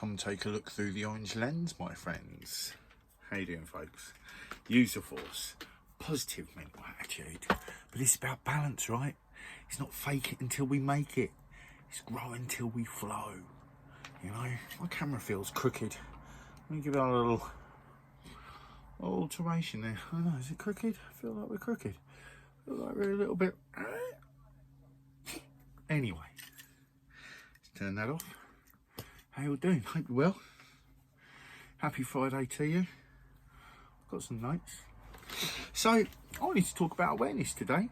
Come take a look through the orange lens, my friends. How you doing, folks? Use the force. Positive mental attitude. But it's about balance, right? It's not fake it until we make it. It's grow until we flow. You know, my camera feels crooked. Let me give it a little alteration there. I don't know, is it crooked? I feel like we're crooked. I feel like we're a little bit... Anyway, let's turn that off. How you all doing? Hope you're well. Happy Friday to you. Got some notes. So, I wanted to talk about awareness today.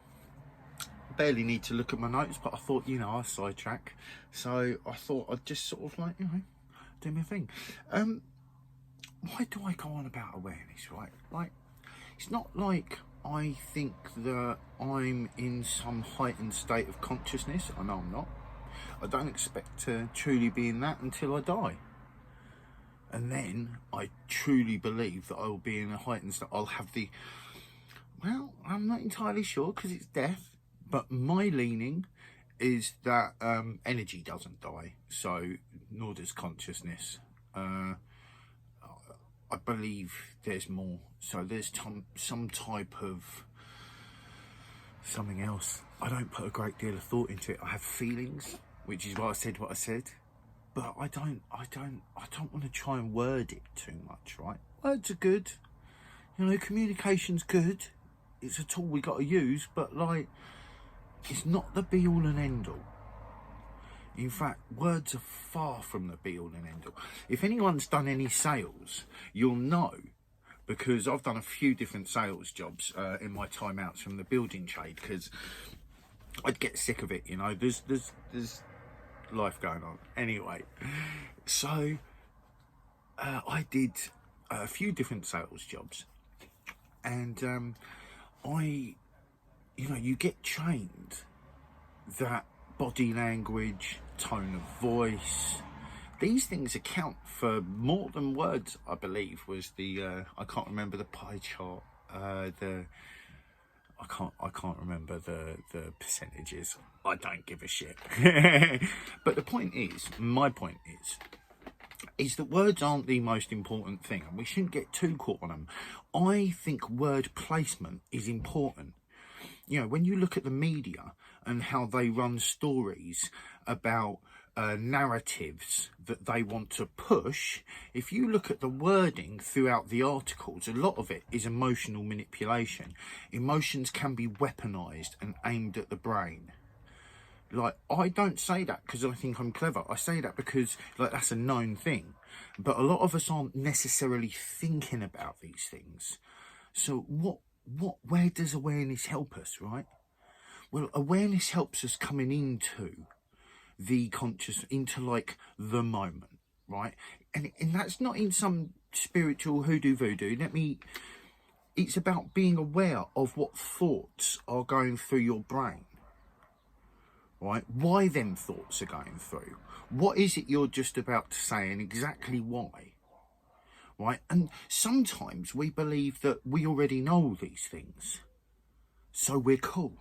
I barely need to look at my notes, but I thought, you know, I sidetrack. So, I thought I'd just sort of like, you know, do my thing. Why do I go on about awareness, right? Like, it's not like I think that I'm in some heightened state of consciousness. I know I'm not. I don't expect to truly be in that until I die. And then I truly believe that I will be in a heightened state. I'll have the... Well, I'm not entirely sure because it's death. But my leaning is that energy doesn't die. So, nor does consciousness. I believe there's more. So there's some type of something else. I don't put a great deal of thought into it. I have feelings, which is why I said what I said. But I don't want to try and word it too much, right? Words are good. You know, communication's good. It's a tool we got to use, but like, it's not the be all and end all. In fact, words are far from the be all and end all. If anyone's done any sales, you'll know, because I've done a few different sales jobs in my time outs from the building trade, because I'd get sick of it, you know. There's life going on. Anyway, so I did a few different sales jobs, and you know, you get trained that body language, tone of voice, these things account for more than words. I believe was the I can't remember the pie chart. I can't remember the percentages. I don't give a shit. But the point is, my point is that words aren't the most important thing, and we shouldn't get too caught on them. I think word placement is important. You know, when you look at the media and how they run stories about narratives that they want to push, if you look at the wording throughout the articles, a lot of it is emotional manipulation. Emotions can be weaponized and aimed at the brain. Like, I don't say that because I think I'm clever. I say that because, like, that's a known thing. But a lot of us aren't necessarily thinking about these things. So where does awareness help us, right? Well, awareness helps us coming into the conscious, into like the moment, right? And that's not in some spiritual hoodoo voodoo. It's about being aware of what thoughts are going through your brain, right? Why them thoughts are going through. What is it you're just about to say and exactly why, right? And sometimes we believe that we already know these things, so we're cool.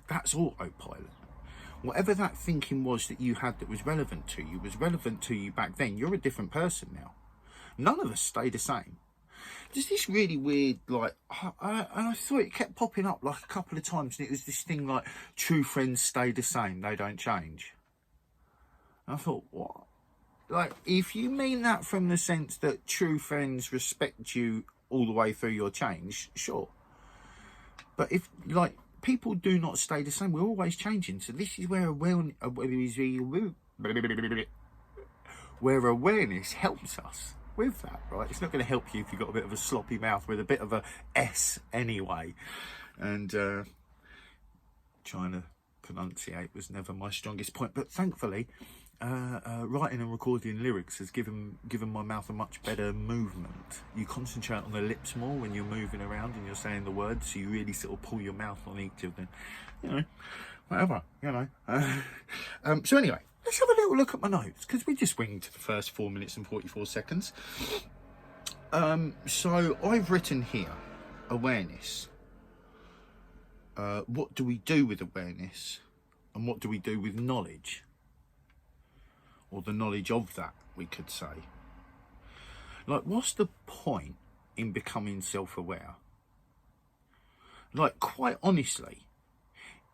That's autopilot. Whatever that thinking was that you had that was relevant to you back then. You're a different person now. None of us stay the same. There's this really weird, like, I thought it kept popping up like a couple of times, and it was this thing like, true friends stay the same, they don't change. And I thought, what? Like, if you mean that from the sense that true friends respect you all the way through your change, sure. But if, like, people do not stay the same, we're always changing. So this is where awareness helps us with that, right? It's not going to help you if you've got a bit of a sloppy mouth with a bit of a S anyway. And trying to pronunciate was never my strongest point. But thankfully, writing and recording lyrics has given my mouth a much better movement. You concentrate on the lips more when you're moving around and you're saying the words, so you really sort of pull your mouth on each of them, you know, whatever, you know. So anyway, let's have a little look at my notes, because we just winged the first 4 minutes and 44 seconds. So I've written here, awareness. What do we do with awareness? And what do we do with knowledge? or the knowledge of that, we could say. Like, what's the point in becoming self-aware? Like, quite honestly,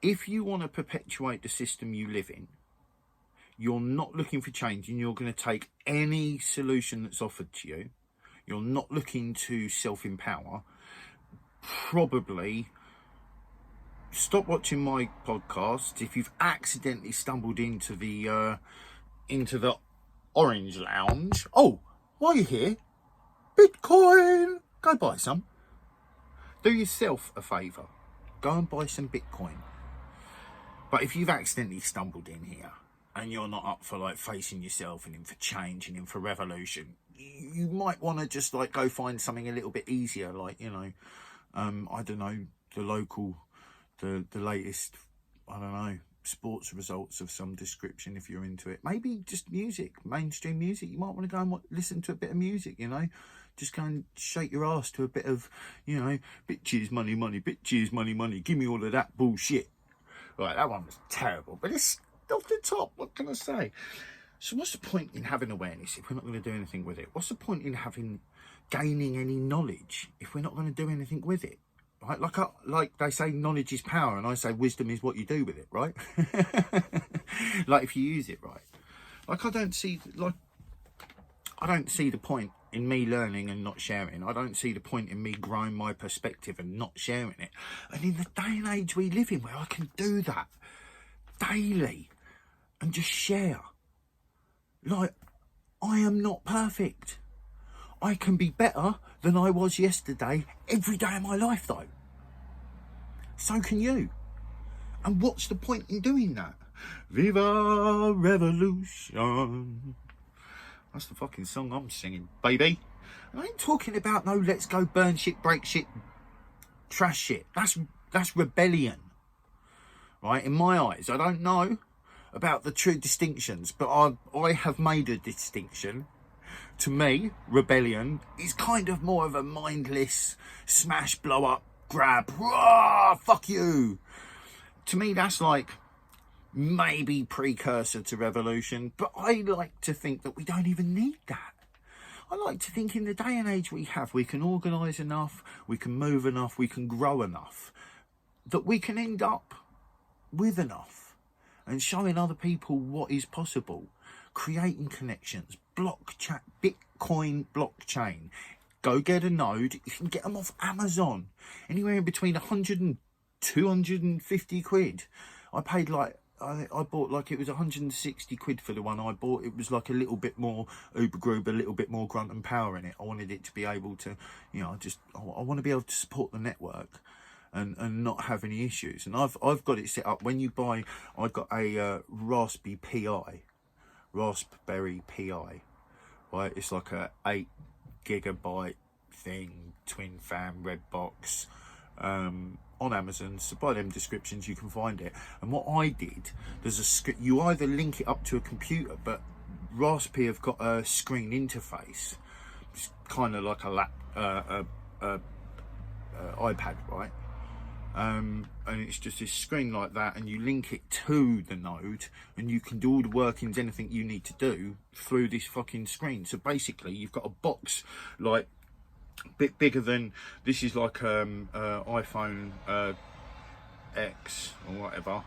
if you want to perpetuate the system you live in, you're not looking for change and you're going to take any solution that's offered to you, you're not looking to self-empower, probably stop watching my podcast. If you've accidentally stumbled into the Orange Lounge, oh, while you're here, Bitcoin, go buy some. Do yourself a favour, go and buy some Bitcoin. But if you've accidentally stumbled in here and you're not up for like facing yourself and in for change and in for revolution, you might want to just like go find something a little bit easier, like, you know, I don't know, the latest, I don't know, sports results of some description if you're into it. Maybe just music, mainstream music. You might want to go and listen to a bit of music, you know. Just go and shake your ass to a bit of, you know, bitches, money, money, bitches, money, money, give me all of that bullshit. Right, that one was terrible, but it's off the top, what can I say? So what's the point in having awareness if we're not going to do anything with it? What's the point in gaining any knowledge if we're not going to do anything with it? Right, like they say, knowledge is power, and I say wisdom is what you do with it, right? Like if you use it right. Like I don't see the point in me learning and not sharing. I don't see the point in me growing my perspective and not sharing it. And in the day and age we live in, where I can do that daily and just share, like, I am not perfect. I can be better than I was yesterday every day of my life, though. So can you. And what's the point in doing that? Viva Revolution. That's the fucking song I'm singing, baby. I ain't talking about no let's go burn shit, break shit, trash shit. That's rebellion. Right? In my eyes, I don't know about the true distinctions, but I have made a distinction. To me, rebellion is kind of more of a mindless smash, blow up, grab, rah, fuck you. To me, that's like maybe precursor to revolution, but I like to think that we don't even need that. I like to think in the day and age we have, we can organise enough, we can move enough, we can grow enough, that we can end up with enough and showing other people what is possible. Creating connections, Bitcoin blockchain. Go get a node. You can get them off Amazon, anywhere in between 100 and 250 quid. I paid like, I bought like, it was 160 quid for the one I bought. It was like a little bit more Uber Grub, a little bit more grunt and power in it. I wanted it to be able to, you know, I want to be able to support the network and not have any issues. And I've got it set up. When you buy, I got a Raspberry Pi, right? It's like a 8 gigabyte thing, twin fan, red box, on Amazon. So by them descriptions you can find it. And what I did, there's a script, you either link it up to a computer, but Raspberry have got a screen interface. It's kind of like a iPad, right? And it's just this screen like that, and you link it to the node, and you can do all the workings, anything you need to do through this fucking screen. So basically you've got a box like a bit bigger than, this is like iPhone X or whatever,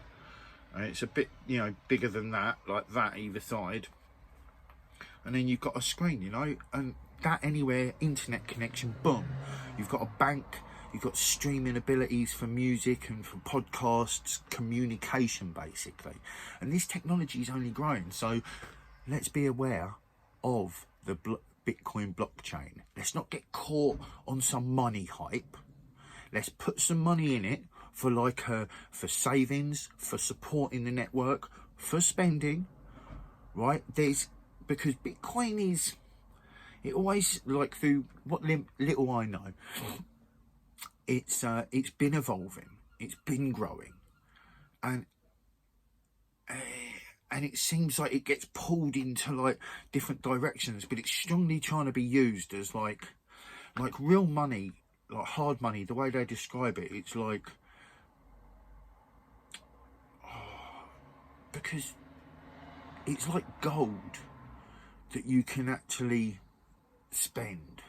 and it's a bit, you know, bigger than that, like that either side, and then you've got a screen, you know, and that anywhere, internet connection, boom, you've got a bank. You've got streaming abilities for music and for podcasts, communication basically. And this technology is only growing. So let's be aware of the Bitcoin blockchain. Let's not get caught on some money hype. Let's put some money in it for for savings, for supporting the network, for spending, right? Because Bitcoin is, it always, like, through what little I know, it's been evolving, it's been growing, and it seems like it gets pulled into like different directions, but it's strongly trying to be used as like real money, like hard money. The way they describe it, it's like, because it's like gold that you can actually spend.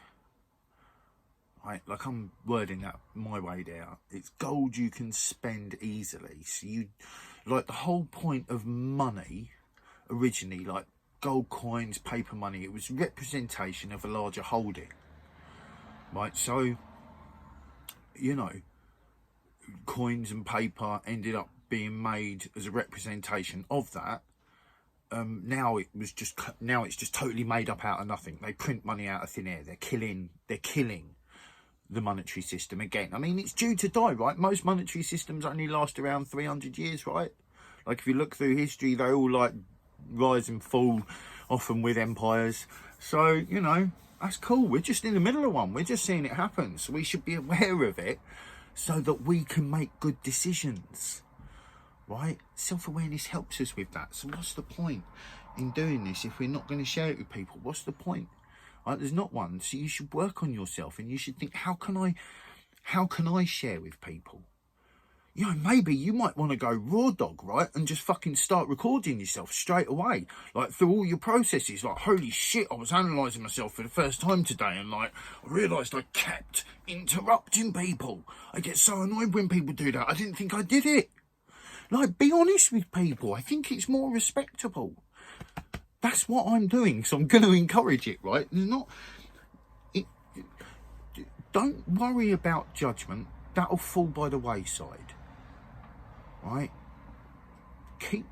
Right, like I'm wording that my way there. It's gold you can spend easily. So you, like the whole point of money originally, like gold coins, paper money, it was representation of a larger holding. Right, so, you know, coins and paper ended up being made as a representation of that. Now it's just totally made up out of nothing. They print money out of thin air. They're killing the monetary system again. I mean, it's due to die, right? Most monetary systems only last around 300 years, right? Like if you look through history, they all like rise and fall, often with empires. So, you know, that's cool. We're just in the middle of one. We're just seeing it happen. So we should be aware of it so that we can make good decisions, right? Self-awareness helps us with that. So what's the point in doing this if we're not going to share it with people? What's the point? Right, there's not one. So you should work on yourself and you should think, how can I share with people? You know, maybe you might want to go raw dog, right? And just fucking start recording yourself straight away. Like through all your processes. Like, holy shit, I was analysing myself for the first time today. And like, I realised I kept interrupting people. I get so annoyed when people do that. I didn't think I did it. Like, be honest with people. I think it's more respectable. That's what I'm doing, so I'm going to encourage it, right? Don't worry about judgment. That'll fall by the wayside, right? Keep,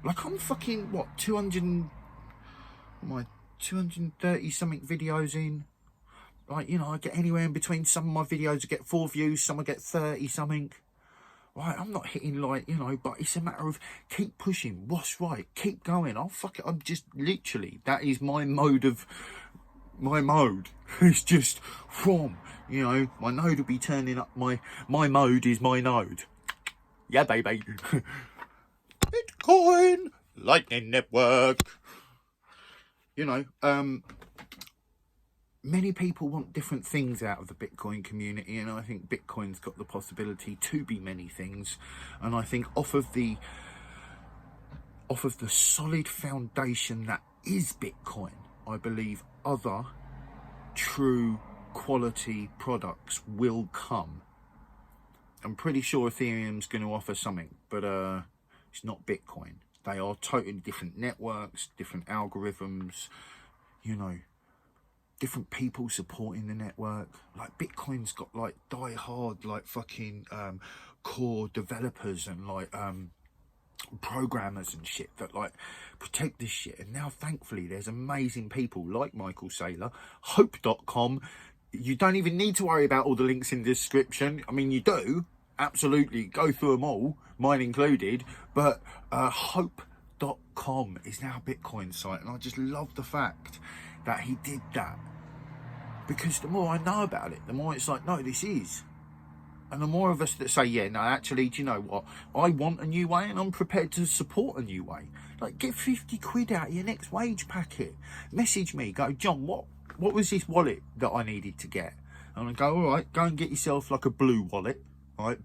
like I'm fucking, what, 230 something videos in? Like, you know, I get anywhere in between. Some of my videos I get 4 views, some I get 30 something. Right, I'm not hitting like, you know, but it's a matter of keep pushing. What's right? Keep going. Oh, fuck it. I'm just literally, that is my mode. It's just from, you know, my node will be turning up. My mode is my node. Yeah, baby. Bitcoin Lightning Network. You know, many people want different things out of the Bitcoin community, and I think Bitcoin's got the possibility to be many things. And I think off of the solid foundation that is Bitcoin, I believe other true quality products will come. I'm pretty sure Ethereum's going to offer something, but it's not Bitcoin. They are totally different networks, different algorithms, you know, different people supporting the network. Like Bitcoin's got like die-hard like fucking core developers and like programmers and shit that like protect this shit. And now thankfully there's amazing people like Michael Saylor, hope.com. You don't even need to worry about all the links in the description. I mean, you do absolutely go through them all, mine included, but hope.com is now a Bitcoin site, and I just love the fact that he did that, because the more I know about it, the more it's like, no, this is. And the more of us that say, yeah, no, actually, do you know what? I want a new way and I'm prepared to support a new way. Like, get 50 quid out of your next wage packet. Message me, go, John, what was this wallet that I needed to get? And I go, all right, go and get yourself like a blue wallet, right?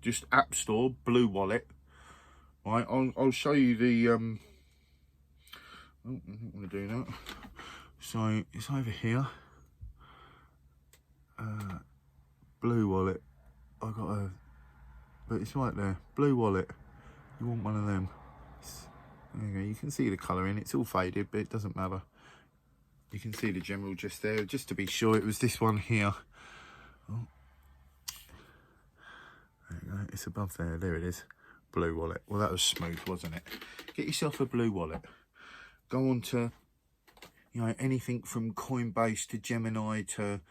Just App Store, blue wallet. Right, I'll show you the, oh, I don't want to do that. So, it's over here. Blue wallet. But it's right there. Blue wallet. You want one of them. There you go. You can see the colouring. It's all faded, but it doesn't matter. You can see the general just there. Just to be sure, it was this one here. Oh. There you go. It's above there. There it is. Blue wallet. Well, that was smooth, wasn't it? Get yourself a blue wallet. Go on to, you know, anything from Coinbase to Gemini to,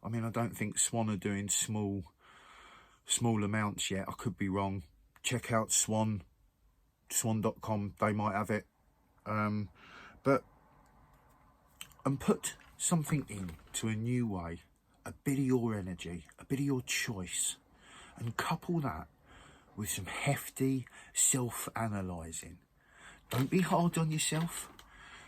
I mean, I don't think Swan are doing small amounts yet. I could be wrong. Check out swan.com. They might have it. And put something in to a new way, a bit of your energy, a bit of your choice, and couple that with some hefty self-analysing. Don't be hard on yourself.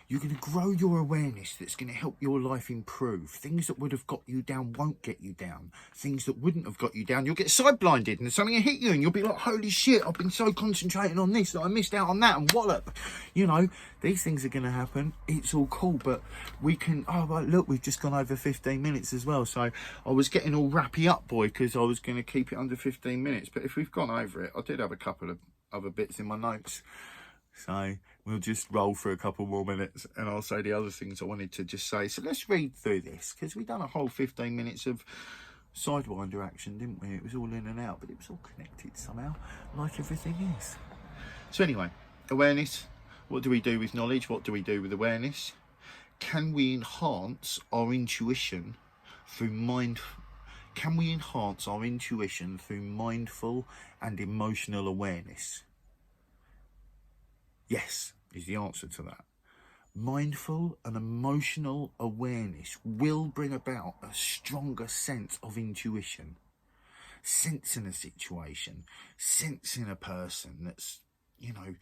You're going to grow your awareness that's going to help your life improve. Things that would have got you down won't get you down. Things that wouldn't have got you down, you'll get side-blinded and something will hit you and you'll be like, holy shit, I've been so concentrating on this that I missed out on that, and wallop. You know, these things are going to happen. It's all cool, but we can, oh, right, look, we've just gone over 15 minutes as well. So I was getting all rappy up, boy, because I was going to keep it under 15 minutes. But if we've gone over it, I did have a couple of other bits in my notes. So we'll just roll for a couple more minutes and I'll say the other things I wanted to just say. So let's read through this, because we've done a whole 15 minutes of Sidewinder action, didn't we? It was all in and out, but it was all connected somehow, like everything is. So anyway, awareness. What do we do with knowledge? What do we do with awareness? Can we enhance our intuition through Can we enhance our intuition through mindful and emotional awareness? Yes, is the answer to that. Mindful and emotional awareness will bring about a stronger sense of intuition. Sensing a situation, sensing a person that's, you know,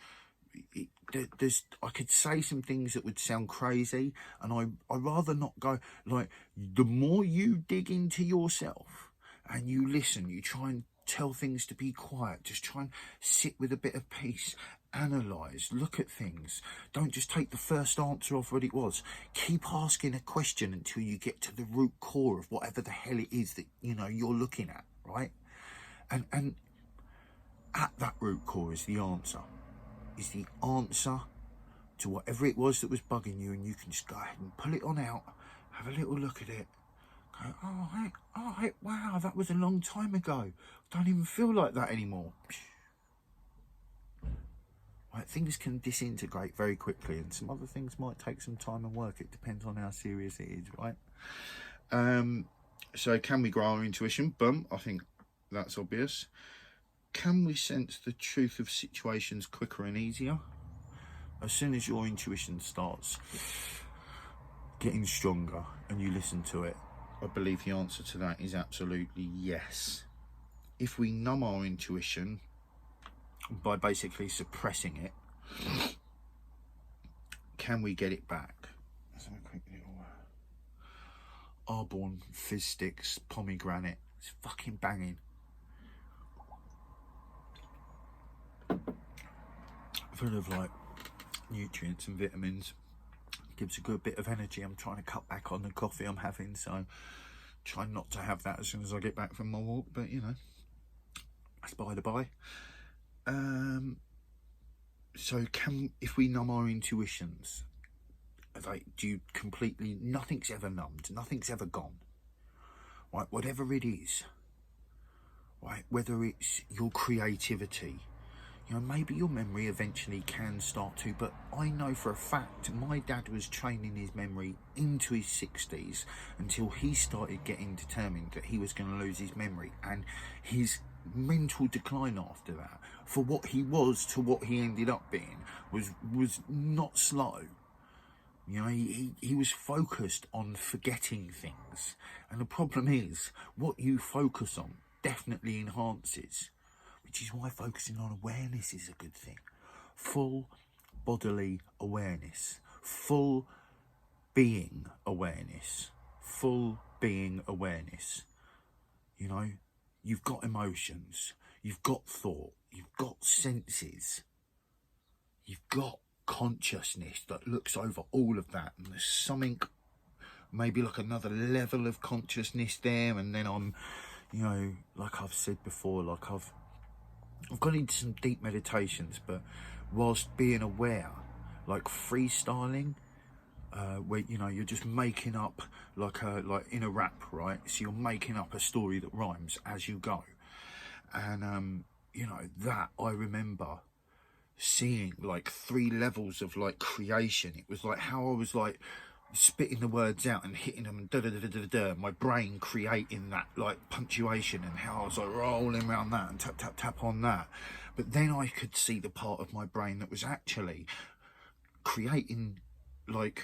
I could say some things that would sound crazy, and I rather not go, like, the more you dig into yourself and you listen, you try and tell things to be quiet, just try and sit with a bit of peace, analyse, look at things. Don't just take the first answer of what it was. Keep asking a question until you get to the root core of whatever the hell it is that, you know, you're looking at, right? And at that root core is the answer. Is the answer to whatever it was that was bugging you, and you can just go ahead and pull it on out, have a little look at it, go, oh, hey, wow, that was a long time ago. Don't even feel like that anymore. Right, things can disintegrate very quickly, and some other things might take some time and work. It depends on how serious it is, right? So can we grow our intuition? Boom, I think that's obvious. Can we sense the truth of situations quicker and easier? As soon as your intuition starts getting stronger and you listen to it, I believe the answer to that is absolutely yes. If we numb our intuition by basically suppressing it, can we get it back? Let's have a quick little Arbonne Fizz Sticks pomegranate. It's fucking banging. Full of like nutrients and vitamins, gives a good bit of energy. I'm trying to cut back on the coffee I'm having, so try not to have that as soon as I get back from my walk, but you know, that's by the by. So if we numb our intuitions, like, do you completely, nothing's ever numbed, nothing's ever gone, right? Whatever it is, right? Whether it's your creativity, you know, maybe your memory eventually can start to, but I know for a fact my dad was training his memory into his 60s until he started getting determined that he was going to lose his memory, and his mental decline after that, for what he was to what he ended up being, was not slow. You know, he was focused on forgetting things, and the problem is what you focus on definitely enhances, which is why focusing on awareness is a good thing. Full bodily awareness, full being awareness, full being awareness. You know, you've got emotions, you've got thought, you've got senses, you've got consciousness that looks over all of that, and there's something, maybe like another level of consciousness there, and then I'm, you know, like I've said before, like I've gone into some deep meditations, but whilst being aware, like freestyling, where, you know, you're just making up like in a rap, right? So you're making up a story that rhymes as you go, and you know, that I remember seeing like 3 levels of like creation. It was like how I was like spitting the words out and hitting them, and da da da da da da, my brain creating that like punctuation, and how I was like rolling around that and tap tap tap on that. But then I could see the part of my brain that was actually creating the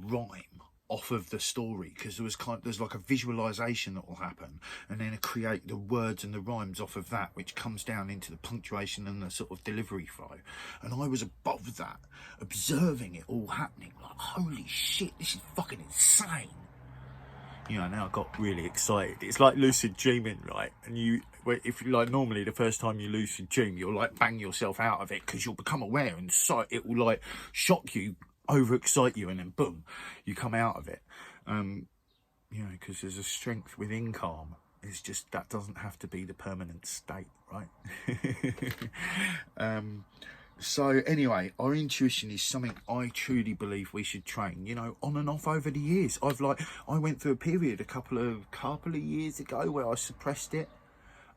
rhyme off of the story, because there's like a visualization that will happen, and then create the words and the rhymes off of that, which comes down into the punctuation and the sort of delivery flow. And I was above that, observing it all happening, like, holy shit, this is fucking insane. You know, now I got really excited. It's like lucid dreaming, right? And if you like, normally the first time you lucid dream, you'll like bang yourself out of it, because you'll become aware, and so it will like shock you, overexcite you, and then boom, you come out of it. You know, because there's a strength within calm. It's just that doesn't have to be the permanent state, right? So anyway, our intuition is something I truly believe we should train, you know, on and off over the years. I went through a period a couple of years ago where I suppressed it,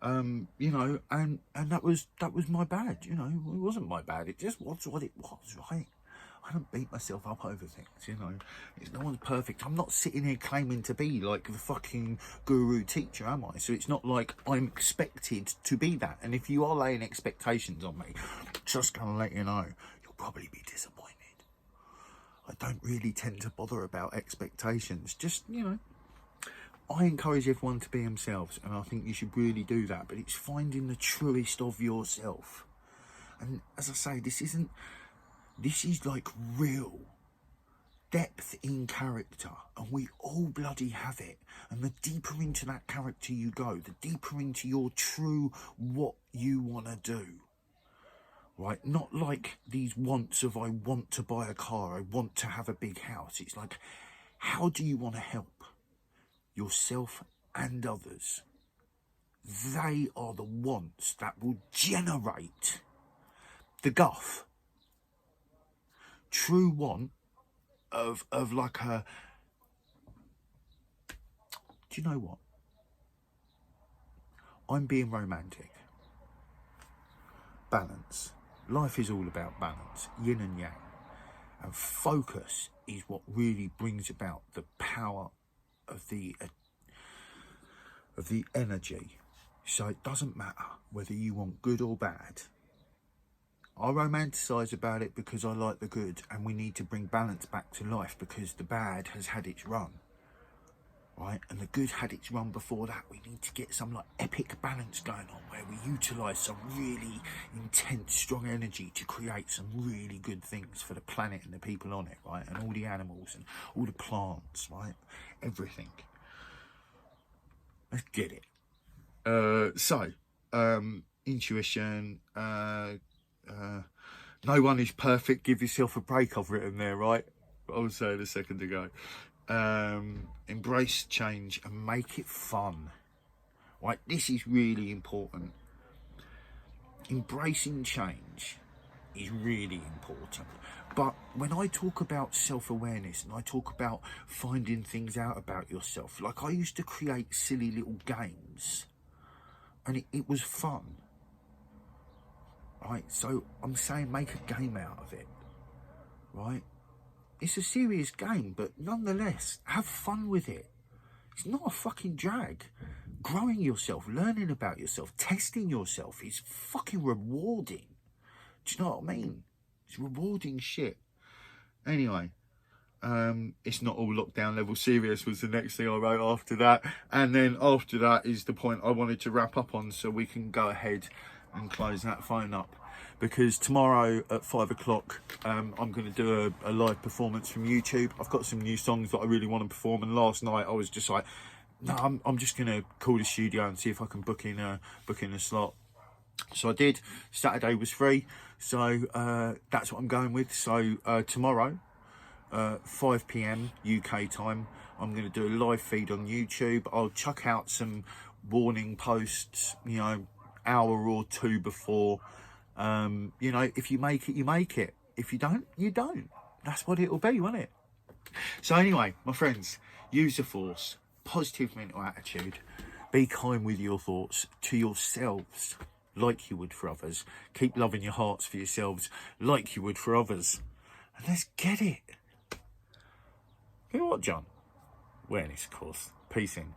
you know, and that was my bad, you know. It wasn't my bad, it just was what it was, right? I don't beat myself up over things, you know. No one's perfect. I'm not sitting here claiming to be like the fucking guru teacher, am I? So it's not like I'm expected to be that. And if you are laying expectations on me, just gonna let you know, you'll probably be disappointed. I don't really tend to bother about expectations. Just, you know, I encourage everyone to be themselves, and I think you should really do that. But it's finding the truest of yourself. And as I say, this is like real depth in character, and we all bloody have it. And the deeper into that character you go, the deeper into your true what you want to do, right? Not like these wants of, I want to buy a car, I want to have a big house. It's like, how do you want to help yourself and others? They are the wants that will generate the guff. True want of like a, do you know what? I'm being romantic. Balance. Life is all about balance, yin and yang. And focus is what really brings about the power of the energy. So it doesn't matter whether you want good or bad. I romanticize about it because I like the good, and we need to bring balance back to life because the bad has had its run, right? And the good had its run before that. We need to get some like epic balance going on where we utilize some really intense, strong energy to create some really good things for the planet and the people on it, right? And all the animals and all the plants, right? Everything. Let's get it. Intuition, no one is perfect. Give yourself a break, I've written there, right? I was saying a second ago. Embrace change and make it fun, right? This is really important. Embracing change is really important. But when I talk about self-awareness and I talk about finding things out about yourself, like I used to create silly little games, and it was fun. Right, so I'm saying make a game out of it, right? It's a serious game, but nonetheless, have fun with it. It's not a fucking drag. Growing yourself, learning about yourself, testing yourself is fucking rewarding. Do you know what I mean? It's rewarding shit. Anyway, it's not all lockdown level serious was the next thing I wrote after that. And then after that is the point I wanted to wrap up on, so we can go ahead and close that phone up, because tomorrow at 5 o'clock I'm going to do a live performance from YouTube. I've got some new songs that I really want to perform, and last night I was just like, no, I'm just going to call the studio and see if I can book in a slot. So I did. Saturday was free, so that's what I'm going with. So tomorrow 5 p.m. UK time, I'm going to do a live feed on YouTube. I'll chuck out some warning posts, you know, hour or two before. You know, if you make it, you make it. If you don't, you don't. That's what it'll be, won't it? So anyway, my friends, use the force, positive mental attitude, be kind with your thoughts to yourselves like you would for others. Keep loving your hearts for yourselves like you would for others. And let's get it. You know what, John? Awareness, of course. Peace in.